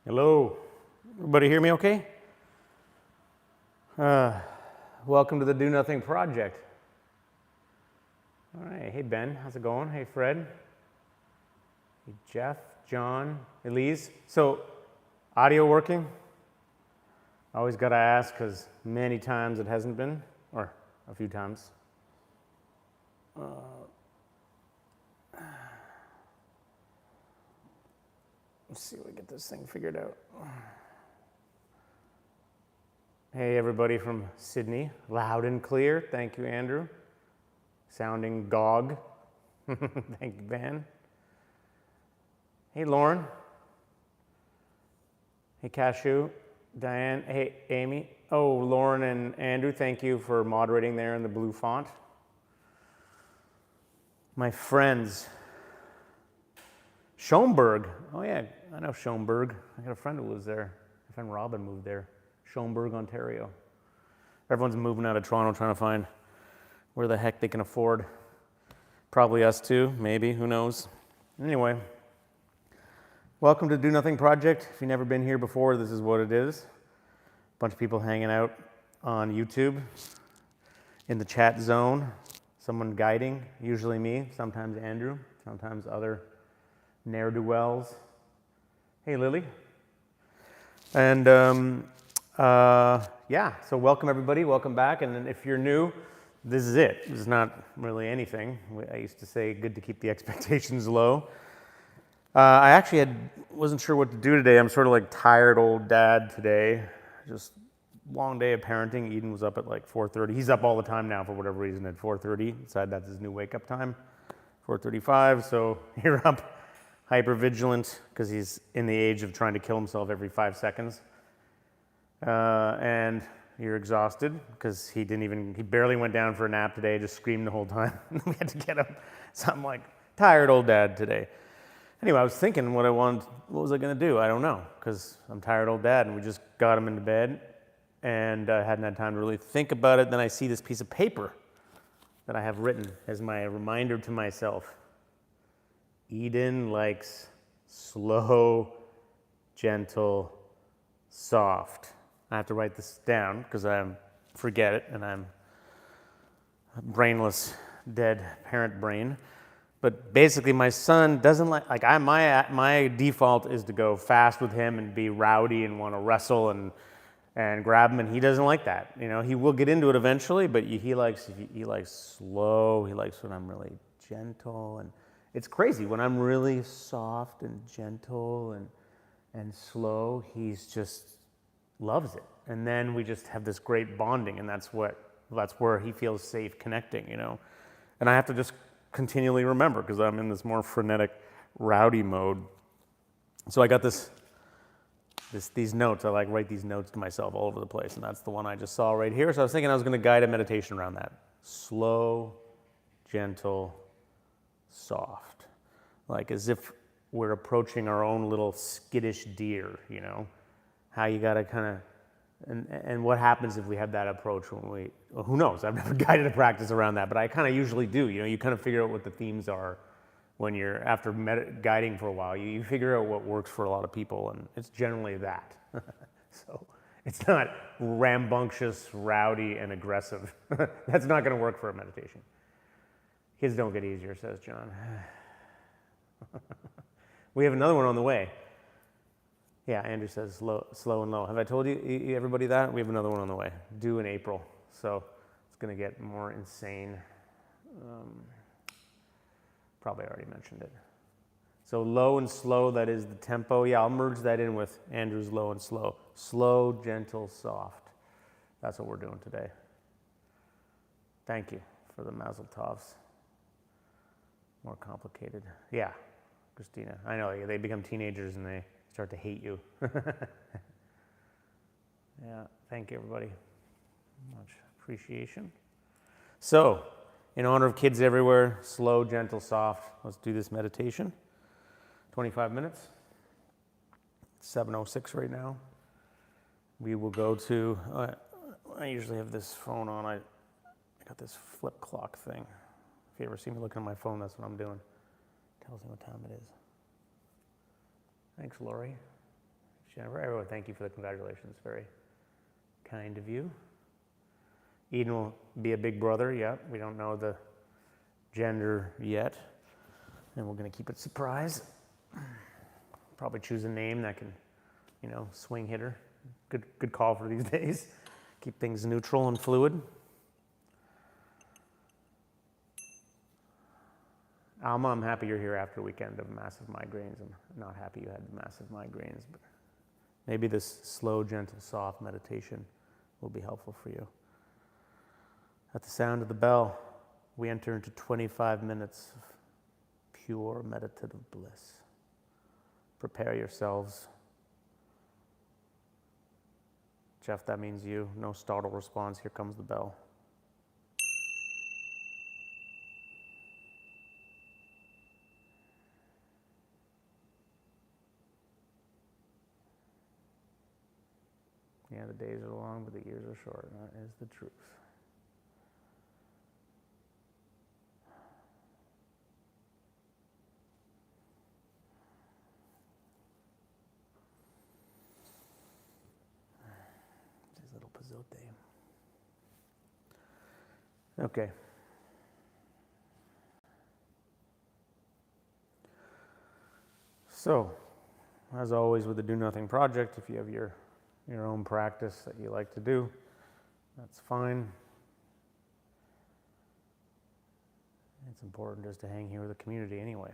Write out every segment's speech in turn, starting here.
Hello. Everybody hear me okay? Welcome to the Do Nothing Project. All right. Hey, Ben. How's it going? Hey, Fred. Hey, Jeff, John, Elise. So, audio working? Always got to ask because many times it hasn't been, or a few times. Let's see if we get this thing figured out. Hey, everybody from Sydney, loud and clear. Thank you, Andrew. Sounding gog. Thank you, Ben. Hey, Lauren. Hey, Cashew. Diane. Hey, Amy. Oh, Lauren and Andrew, thank you for moderating there in the blue font. My friends. Schoenberg. Oh, yeah, I know Schoenberg. I got a friend who lives there. My friend Robin moved there. Schoenberg, Ontario. Everyone's moving out of Toronto trying to find where the heck they can afford. Probably us too, maybe, who knows. Anyway, welcome to Do Nothing Project. If you've never been here before, this is what it is. A bunch of people hanging out on YouTube in the chat zone. Someone guiding, usually me, sometimes Andrew, sometimes other ne'er-do-wells. Hey, Lily. And yeah, so welcome everybody, welcome back. And if you're new, this is it. This is not really anything. I used to say good to keep the expectations low. I actually wasn't sure what to do today. I'm sort of like tired old dad today. Just long day of parenting. Eden was up at like 4:30. He's up all the time now for whatever reason at 4:30. Decided that's his new wake up time. 4:35, so you're up hyper vigilant because he's in the age of trying to kill himself every 5 seconds. And you're exhausted because he barely went down for a nap today, just screamed the whole time. We had to get him. So I'm like, tired old dad today. Anyway, I was thinking what was I gonna do? I don't know, because I'm tired old dad, and we just got him into bed, and I hadn't had time to really think about it. Then I see this piece of paper that I have written as my reminder to myself. Eden likes slow, gentle, soft. I have to write this down because I forget it and I'm a brainless, dead parent brain. But basically my son doesn't my default is to go fast with him and be rowdy and want to wrestle and grab him, and he doesn't like that. You know, he will get into it eventually, but he likes slow. He likes when I'm really gentle, and it's crazy when I'm really soft and gentle and slow. He's just loves it, and then we just have this great bonding, and that's where he feels safe connecting, you know. And I have to just continually remember because I'm in this more frenetic, rowdy mode. So I got these notes. I write these notes to myself all over the place, and that's the one I just saw right here. So I was thinking I was going to guide a meditation around that. Slow, gentle, soft, like as if we're approaching our own little skittish deer, you know, how you got to kind of, and what happens if we have that approach when who knows, I've never guided a practice around that, but I kind of usually do, you know, you kind of figure out what the themes are when you're, after guiding for a while, you figure out what works for a lot of people, and it's generally that. So it's not rambunctious, rowdy, and aggressive. That's not going to work for a meditation. Kids don't get easier, says John. We have another one on the way. Yeah, Andrew says slow and low. Have I told you everybody that? We have another one on the way, due in April. So it's going to get more insane. Probably already mentioned it. So low and slow, that is the tempo. Yeah, I'll merge that in with Andrew's low and slow. Slow, gentle, soft. That's what we're doing today. Thank you for the mazel tovs. More complicated. Yeah, Christina. I know, they become teenagers and they start to hate you. Yeah, thank you, everybody. Much appreciation. So, in honor of kids everywhere, slow, gentle, soft, let's do this meditation. 25 minutes. It's 7:06 right now. We will go to, I usually have this phone on. I got this flip clock thing. If you ever see me looking at my phone, that's what I'm doing. It tells me what time it is. Thanks, Lori. Jennifer. Everyone, thank you for the congratulations. Very kind of you. Eden will be a big brother. Yeah, we don't know the gender yet, and we're going to keep it surprise. Probably choose a name that can, swing hitter. Good call for these days. Keep things neutral and fluid. Alma, I'm happy you're here after a weekend of massive migraines. I'm not happy you had the massive migraines, but maybe this slow, gentle, soft meditation will be helpful for you. At the sound of the bell, we enter into 25 minutes of pure meditative bliss. Prepare yourselves. Jeff, that means you. No startle response. Here comes the bell. Yeah, the days are long, but the years are short. That is the truth. This little pizzote. Okay. So, as always with the Do Nothing Project, if you have your own practice that you like to do, that's fine. It's important just to hang here with the community anyway.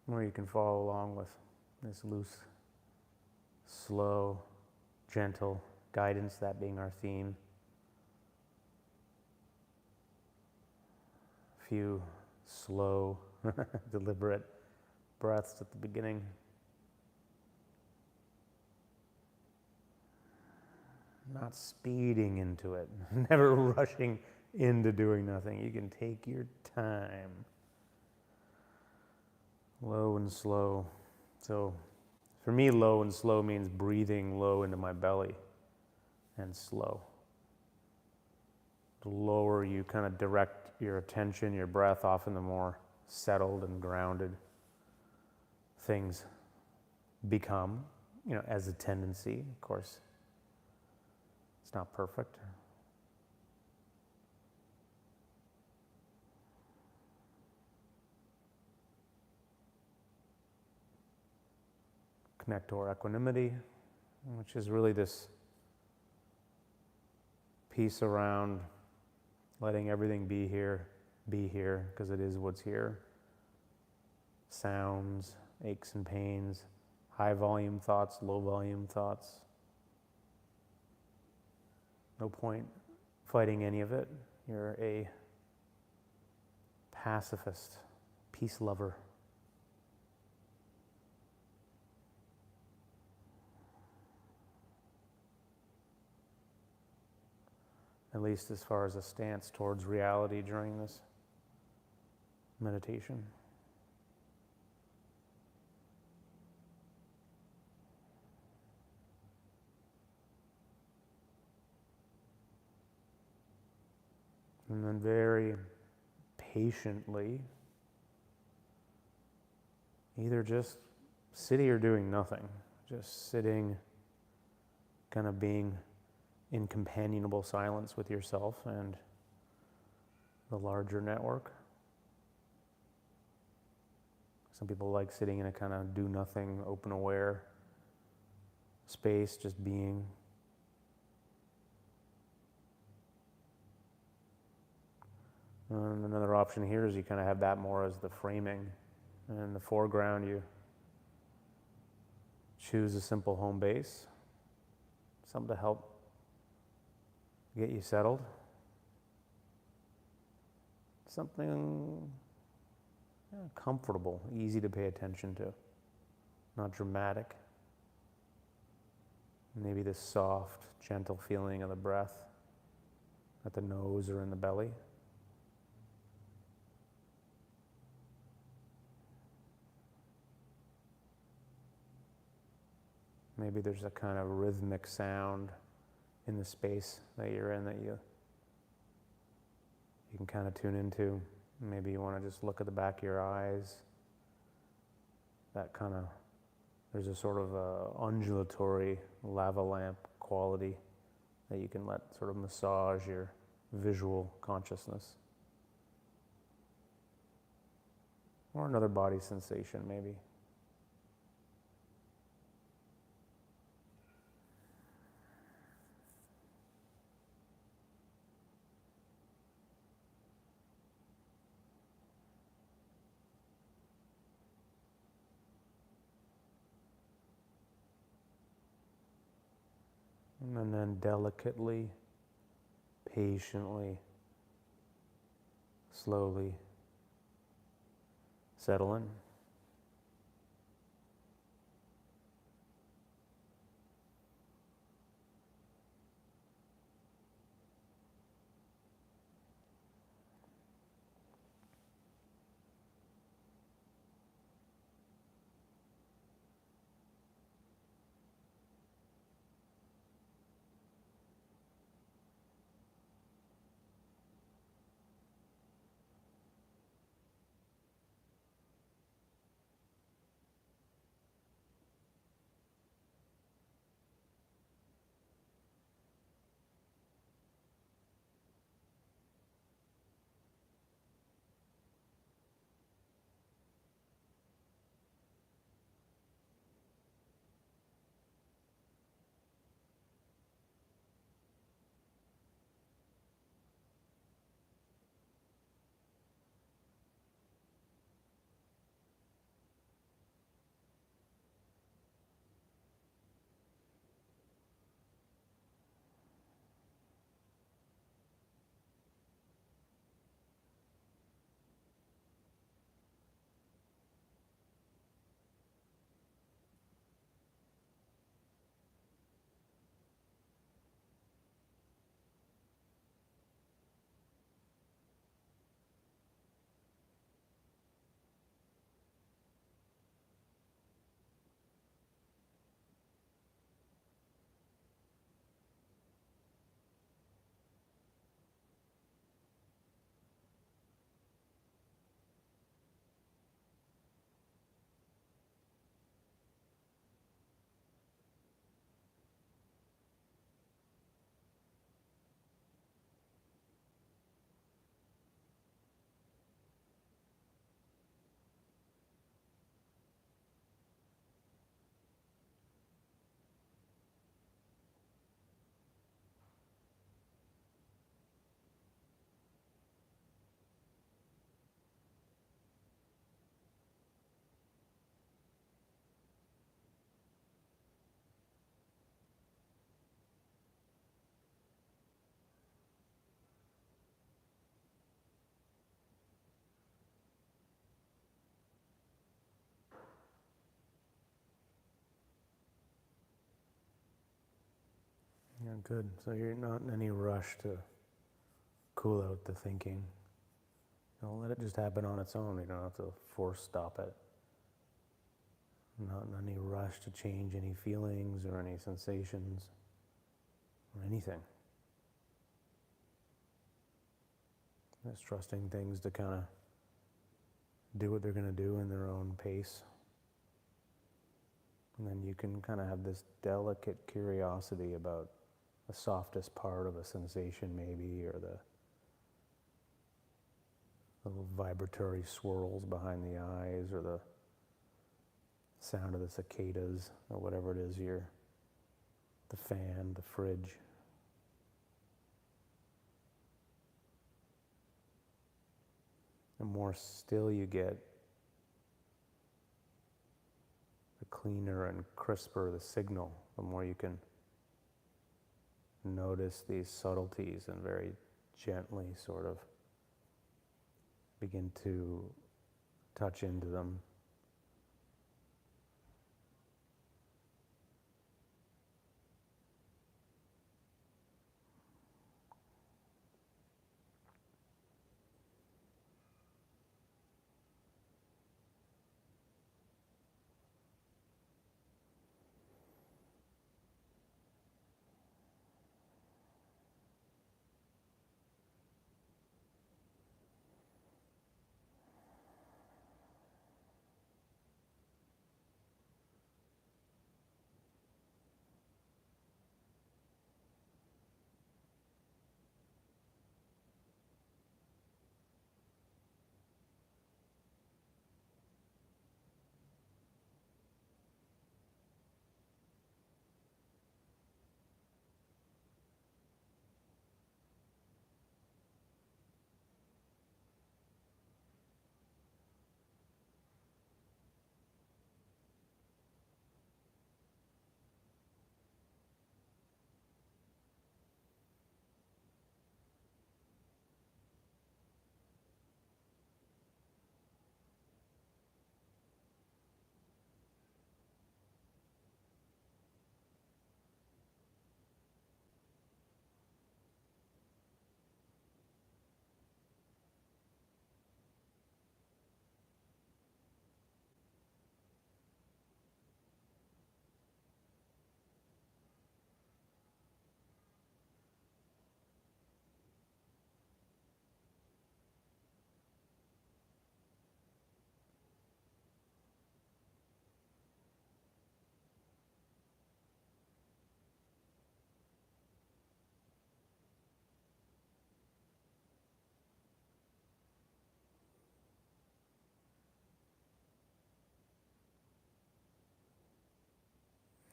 Or you can follow along with this loose, slow, gentle guidance, that being our theme. A few slow, deliberate breaths at the beginning. Not speeding into it, never rushing into doing nothing. You can take your time. Low and slow. So for me, low and slow means breathing low into my belly and slow. The lower you kind of direct your attention, your breath, often the more settled and grounded things become, as a tendency, of course. It's not perfect. Connect to our equanimity, which is really this piece around letting everything be here, because it is what's here. Sounds, aches and pains, high volume thoughts, low volume thoughts. No point fighting any of it. You're a pacifist, peace lover. At least as far as a stance towards reality during this meditation. And then very patiently, either just sitting or doing nothing, just sitting, kind of being in companionable silence with yourself and the larger network. Some people like sitting in a kind of do nothing, open aware space, just being. And another option here is you kind of have that more as the framing. And in the foreground, you choose a simple home base, something to help get you settled. Something comfortable, easy to pay attention to, not dramatic. Maybe this soft, gentle feeling of the breath at the nose or in the belly. Maybe there's a kind of rhythmic sound in the space that you're in that you can kind of tune into. Maybe you want to just look at the back of your eyes that kind of, there's a sort of undulatory lava lamp quality that you can let sort of massage your visual consciousness. Or another body sensation, maybe. And then delicately, patiently, slowly settle in. Yeah, good. So you're not in any rush to cool out the thinking. Let it just happen on its own. You don't have to force stop it. Not in any rush to change any feelings or any sensations or anything. Just trusting things to kind of do what they're going to do in their own pace. And then you can kind of have this delicate curiosity about the softest part of a sensation maybe, or the little vibratory swirls behind the eyes, or the sound of the cicadas, or whatever it is, the fan, the fridge. The more still you get, the cleaner and crisper the signal, the more you can notice these subtleties and very gently sort of begin to touch into them.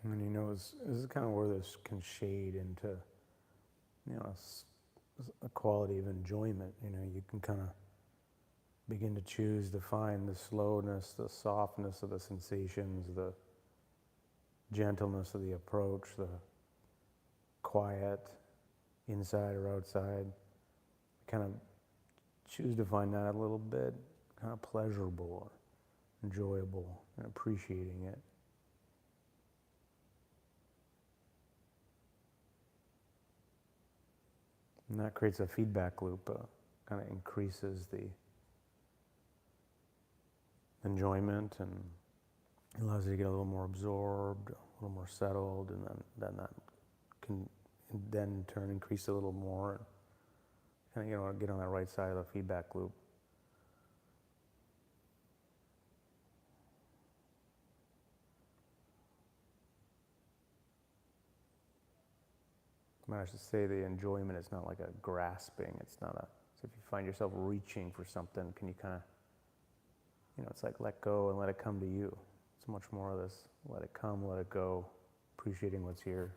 And this is kind of where this can shade into, a quality of enjoyment. You can kind of begin to choose to find the slowness, the softness of the sensations, the gentleness of the approach, the quiet, inside or outside. Kind of choose to find that a little bit kind of pleasurable, enjoyable, and appreciating it. And that creates a feedback loop, kind of increases the enjoyment and allows you to get a little more absorbed, a little more settled, and then that can then in turn increase a little more, and kind of get on that right side of the feedback loop. I should say the enjoyment is not like a grasping. It's not a. So if you find yourself reaching for something, can you kind of, it's like let go and let it come to you. It's much more of this: let it come, let it go, appreciating what's here.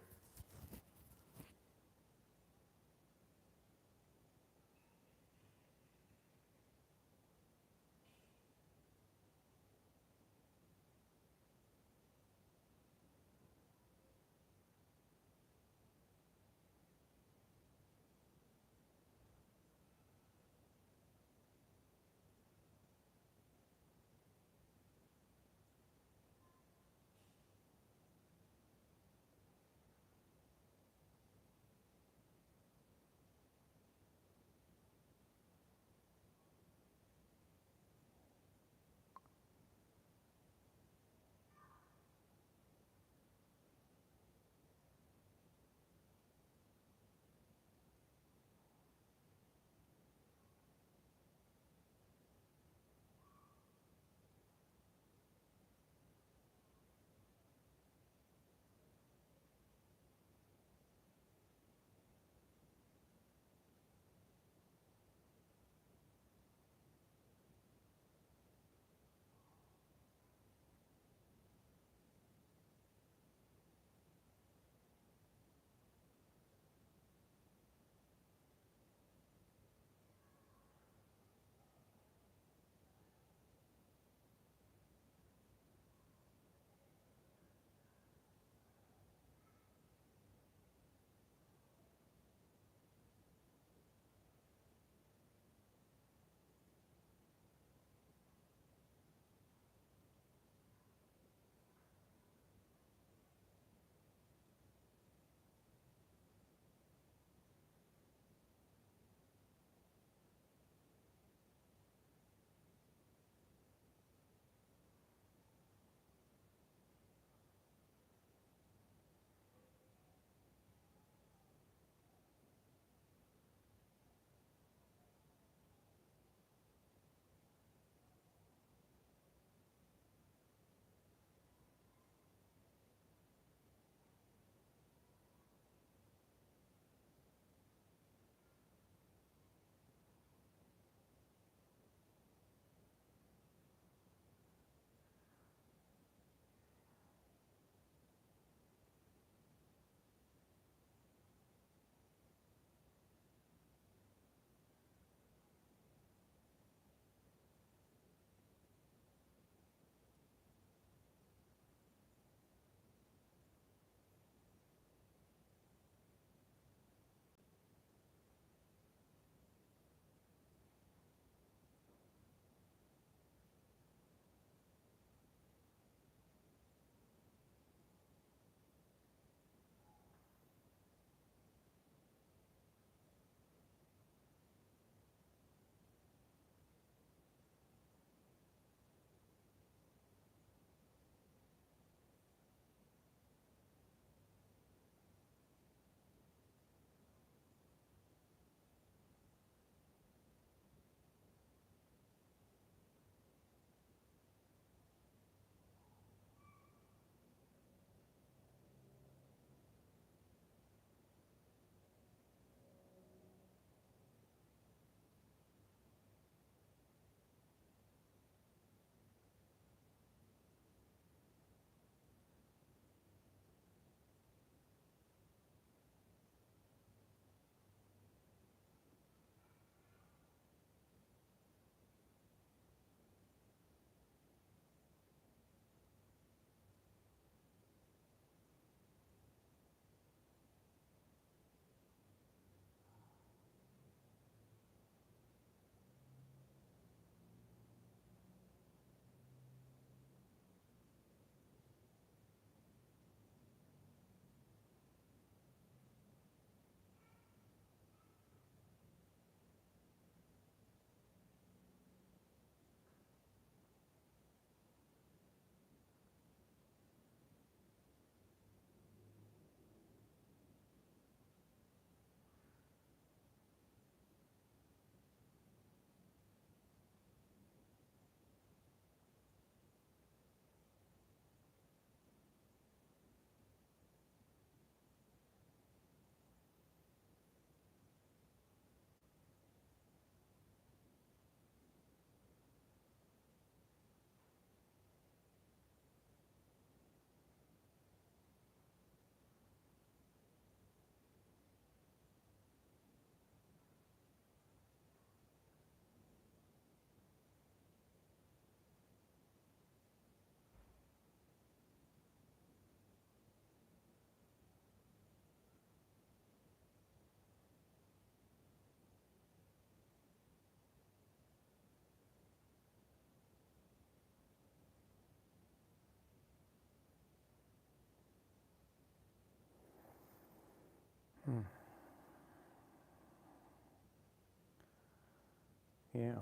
Yeah.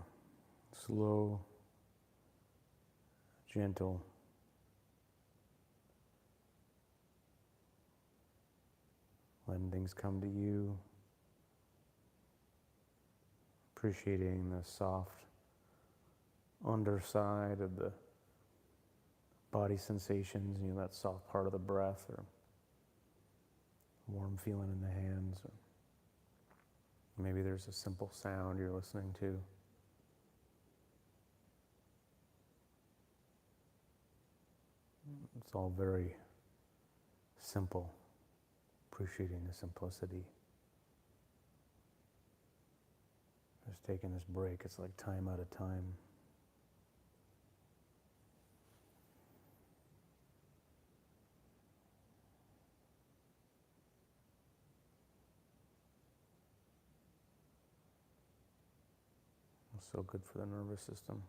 Slow, gentle. Letting things come to you. Appreciating the soft underside of the body sensations, that soft part of the breath, or warm feeling in the hands. Or maybe there's a simple sound you're listening to. It's all very simple, appreciating the simplicity. Just taking this break, it's like time out of time. It's so good for the nervous system.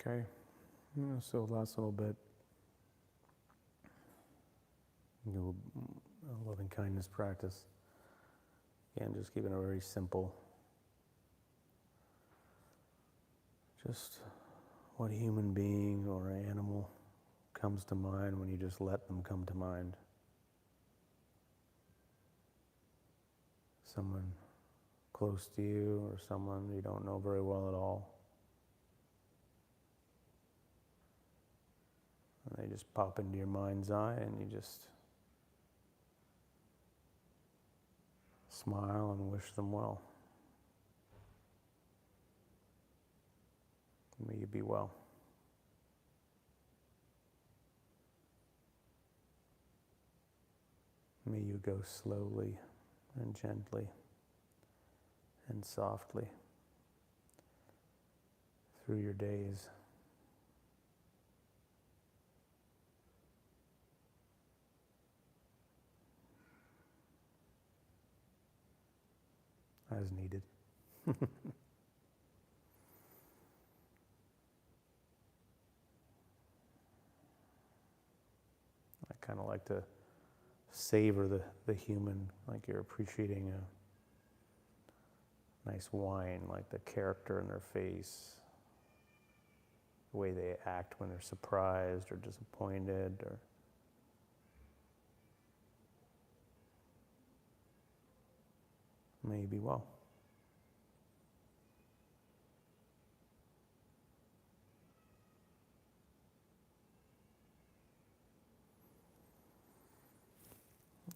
Okay. So last little bit. Loving kindness practice. Again, just keeping it very simple. Just what human being or animal comes to mind when you just let them come to mind. Someone close to you or someone you don't know very well at all. And they just pop into your mind's eye and you just smile and wish them well. May you be well. May you go slowly and gently and softly through your days. As needed. I kind of like to savor the human, like you're appreciating a nice wine, like the character in their face, the way they act when they're surprised or disappointed or may you be well.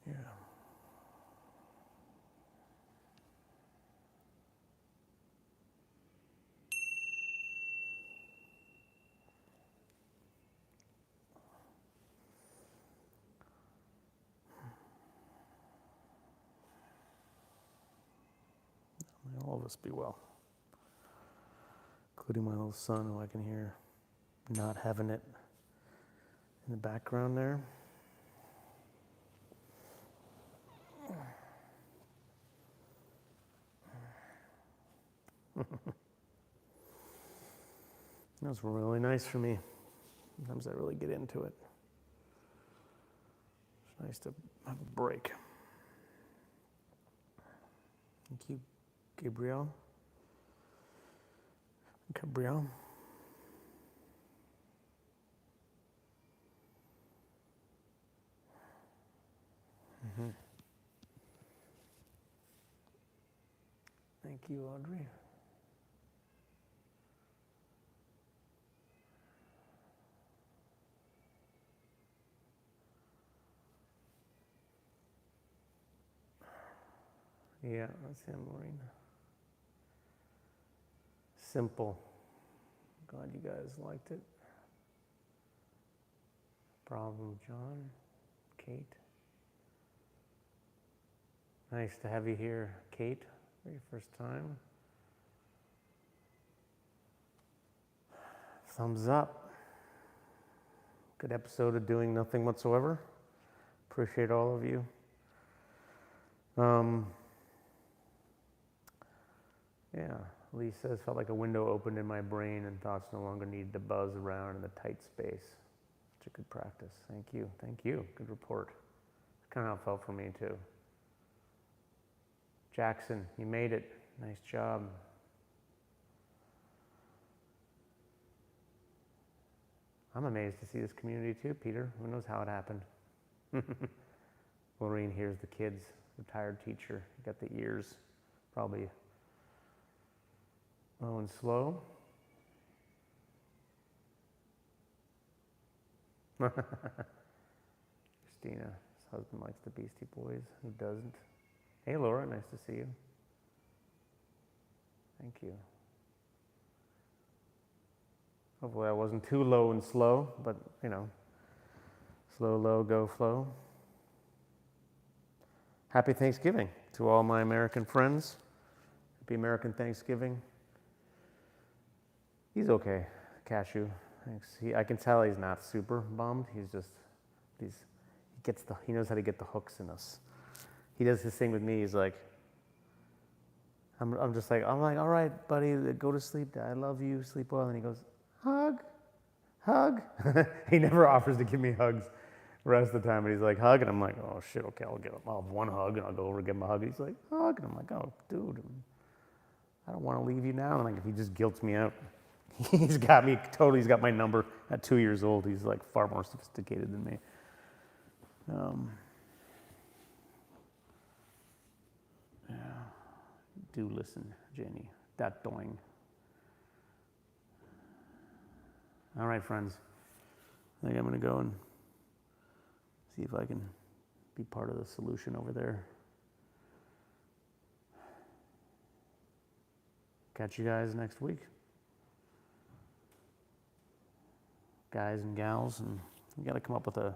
Yeah. May all of us be well, including my little son, who I can hear not having it in the background there. That was really nice for me. Sometimes I really get into it. It's nice to have a break. Thank you, Gabrielle. Gabrielle. Mm-hmm. Thank you, Audrey. Yeah, that's him, Maureen. Simple. Glad you guys liked it. Problem, John, Kate. Nice to have you here, Kate, for your first time. Thumbs up. Good episode of Doing Nothing Whatsoever. Appreciate all of you. Yeah, Lee says, felt like a window opened in my brain and thoughts no longer needed to buzz around in the tight space. Such a good practice. Thank you. Thank you. Good report. That's kind of how it felt for me too. Jackson, you made it. Nice job. I'm amazed to see this community too, Peter. Who knows how it happened? Maureen hears the kids, retired teacher. You got the ears, probably low and slow. Christina, his husband likes the Beastie Boys. Who doesn't? Hey, Laura, nice to see you. Thank you. Hopefully I wasn't too low and slow, but, you know, slow, low, go, flow. Happy Thanksgiving to all my American friends. Happy American Thanksgiving. He's okay, Cashew. Thanks. I can tell he's not super bummed. He knows how to get the hooks in us. He does this thing with me. He's like, I'm like, all right, buddy, go to sleep. I love you. Sleep well. And he goes, hug, hug. He never offers to give me hugs the rest of the time, but he's like, hug, and I'm like, oh shit, okay, I'll have one hug, and I'll go over and give him a hug. He's like, hug, and I'm like, oh, dude, I don't want to leave you now. And like, if he just guilts me out, he's got my number at 2 years old. He's like far more sophisticated than me. Yeah, do listen, Jenny. That doing. All right, friends. I think I'm going to go and see if I can be part of the solution over there. Catch you guys next week. Guys and gals, and we got to come up with a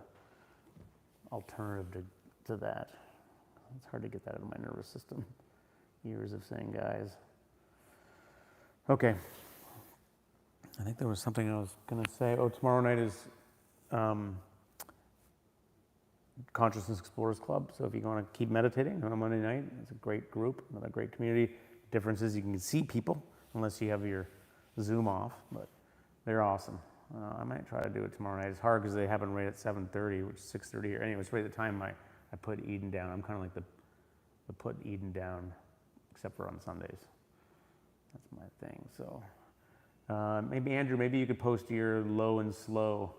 alternative to that. It's hard to get that out of my nervous system. Years of saying guys. Okay. I think there was something I was going to say. Oh, tomorrow night is Consciousness Explorers Club. So if you want to keep meditating on a Monday night, it's a great group, another great community. Difference is you can see people unless you have your Zoom off, but they're awesome. I might try to do it tomorrow night. It's hard because they happen right at 7:30, which is 6:30 here. Anyway, it's right at the time I put Eden down. I'm kind of like the put Eden down, except for on Sundays. That's my thing. So maybe Andrew, maybe you could post your low and slow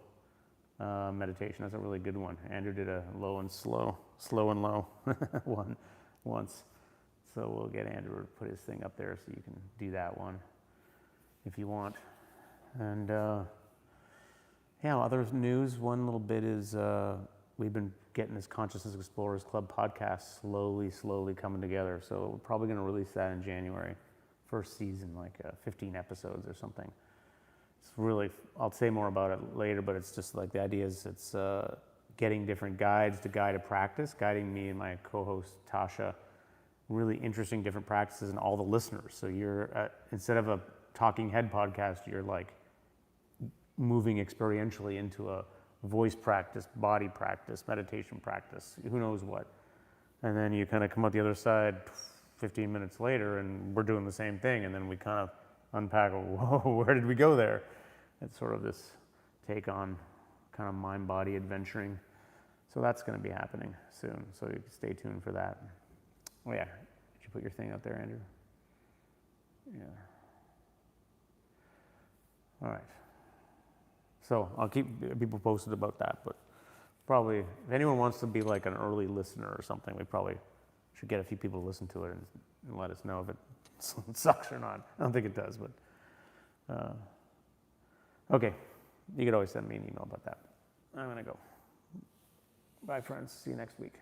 meditation. That's a really good one. Andrew did a low and slow and low one once. So we'll get Andrew to put his thing up there so you can do that one if you want. And yeah, other news, one little bit is we've been getting this Consciousness Explorers Club podcast slowly coming together. So we're probably going to release that in January. First season, like 15 episodes or something. It's really, I'll say more about it later, but it's just like the idea is it's getting different guides to guide a practice, guiding me and my co-host Tasha, really interesting different practices and all the listeners. So you're, instead of a talking head podcast, you're like moving experientially into a voice practice, body practice, meditation practice, who knows what. And then you kind of come out the other side 15 minutes later and we're doing the same thing. And then we kind of unpack, whoa, where did we go there? It's sort of this take on kind of mind-body adventuring. So that's going to be happening soon. So you can stay tuned for that. Oh yeah, did you put your thing out there, Andrew? Yeah. All right. So I'll keep people posted about that, but probably if anyone wants to be like an early listener or something, we probably should get a few people to listen to it and let us know if it sucks or not. I don't think it does, but okay. You could always send me an email about that. I'm gonna go. Bye, friends. See you next week.